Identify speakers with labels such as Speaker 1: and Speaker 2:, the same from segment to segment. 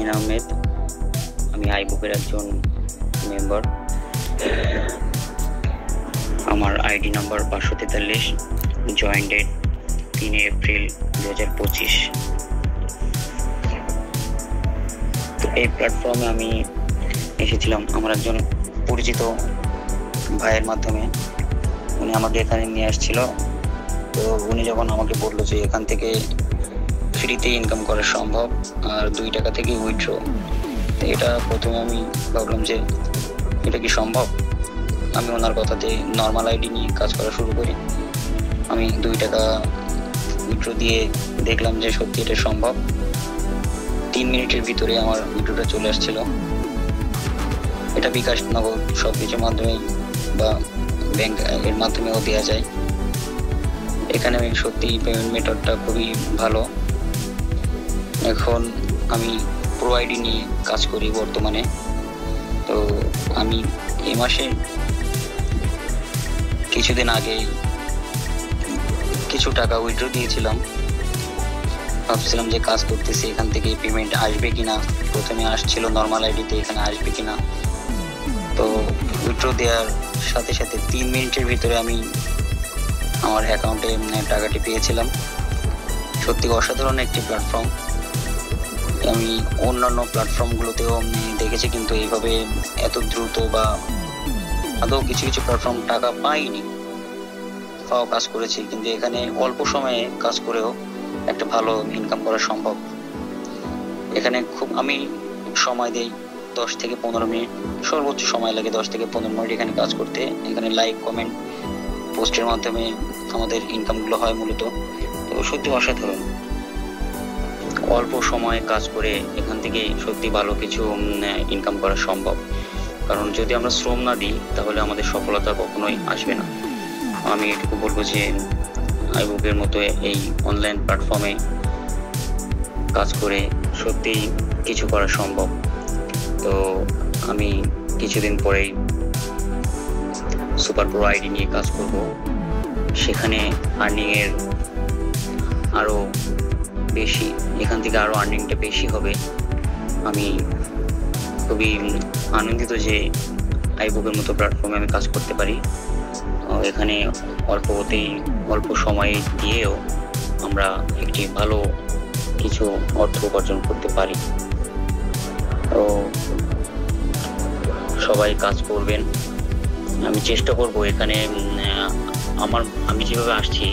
Speaker 1: শাহিন আহমেদ। আমি আইবুকের একজন মেম্বার। আমার ID number 543, join date 3 April 2025। তো এই প্ল্যাটফর্মে আমি এসেছিলাম আমার একজন পরিচিত ভাইয়ের মাধ্যমে। উনি আমাকে এখানে নিয়ে আসছিল। তো উনি যখন আমাকে বললো যে এখান থেকে ফ্রিতে ইনকাম করা সম্ভব আর 2 টাকা থেকে উইথড্র, এটা প্রথমে আমি ভাবলাম যে এটা কি সম্ভব। আমি ওনার কথাতে নর্মাল আইডি নিয়ে কাজ করা শুরু করি। আমি 2 টাকা উইথড্র দিয়ে দেখলাম যে সত্যি এটা সম্ভব। 3 মিনিটের ভিতরে আমার উইথড্রটা চলে আসছিল। এটা বিকাশ, নগদ সব কিছুর মাধ্যমেই বা ব্যাংক এর মাধ্যমেও দেওয়া যায়। এখানে সত্যি পেমেন্ট মেথডটা খুবই ভালো। এখন আমি প্রো আইডি নিয়ে কাজ করি বর্তমানে। তো আমি এই মাসে কিছুদিন আগে কিছু টাকা উইথড্র দিয়েছিলাম। ভাবছিলাম যে কাজ করতেছি, এখান থেকে পেমেন্ট আসবে কিনা। প্রথমে আসছিল নর্মাল আইডিতে, এখানে আসবে কিনা। তো উইথড্র দেওয়ার সাথে সাথে 3 মিনিটের ভিতরে আমি আমার অ্যাকাউন্টে টাকাটি পেয়েছিলাম। সত্যি অসাধারণ একটি প্ল্যাটফর্ম। আমি অন্যান্য প্ল্যাটফর্মগুলোতেও দেখেছি, কিন্তু এইভাবে এত দ্রুত বা আদৌ কিছু কিছু প্ল্যাটফর্ম টাকা পাইনি, পাওয়া কাজ করেছি, কিন্তু এখানে অল্প সময়ে কাজ করেও একটা ভালো ইনকাম করা সম্ভব। এখানে খুব আমি সময় দেই 10 থেকে 15 মিনিট, সর্বোচ্চ সময় লাগে 10 থেকে 15 মিনিট এখানে কাজ করতে। এখানে লাইক, কমেন্ট, পোস্টের মাধ্যমে আমাদের ইনকামগুলো হয় মূলত। তো সত্যি অসাধারণ। অল্প সময়ে কাজ করে এখান থেকে সত্যি ভালো কিছু ইনকাম করা সম্ভব। কারণ যদি আমরা শ্রম না দিই তাহলে আমাদের সফলতা কখনোই আসবে না। আমি এটুকু বলবো যে আইবুকের মতো এই অনলাইন প্ল্যাটফর্মে কাজ করে সত্যিই কিছু করা সম্ভব। তো আমি কিছুদিন পরেই সুপার প্রো আইডি নিয়ে কাজ করব। সেখানে আর্নিংয়ের আরও বেশি, এখান থেকে আরও আর্নিংটা বেশি হবে। আমি খুবই আনন্দিত যে আইবুকের মতো প্ল্যাটফর্মে আমি কাজ করতে পারি। এখানে অল্প সময় দিয়েও আমরা একটি ভালো কিছু অর্থ উপার্জন করতে পারি। তো সবাই কাজ করবেন। আমি চেষ্টা করব এখানে আমি যেভাবে আসছি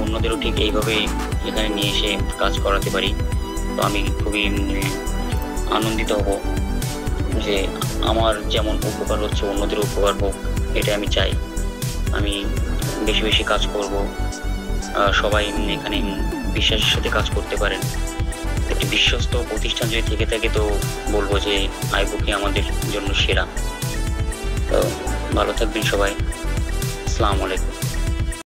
Speaker 1: অন্যদেরও ঠিক এইভাবে এখানে নিয়ে এসে কাজ করাতে পারি। তো আমি খুবই আনন্দিত হব যে আমার যেমন উপকার হচ্ছে অন্যদের উপকার হোক, এটা আমি চাই। আমি বেশি বেশি কাজ করব। সবাই এখানে বিশ্বাসের সাথে কাজ করতে পারেন। একটি বিশ্বস্ত প্রতিষ্ঠান যদি থেকে থাকে তো বলবো যে আইবুকই আমাদের জন্য সেরা। তো ভালো থাকবেন সবাই। আসসালামু আলাইকুম।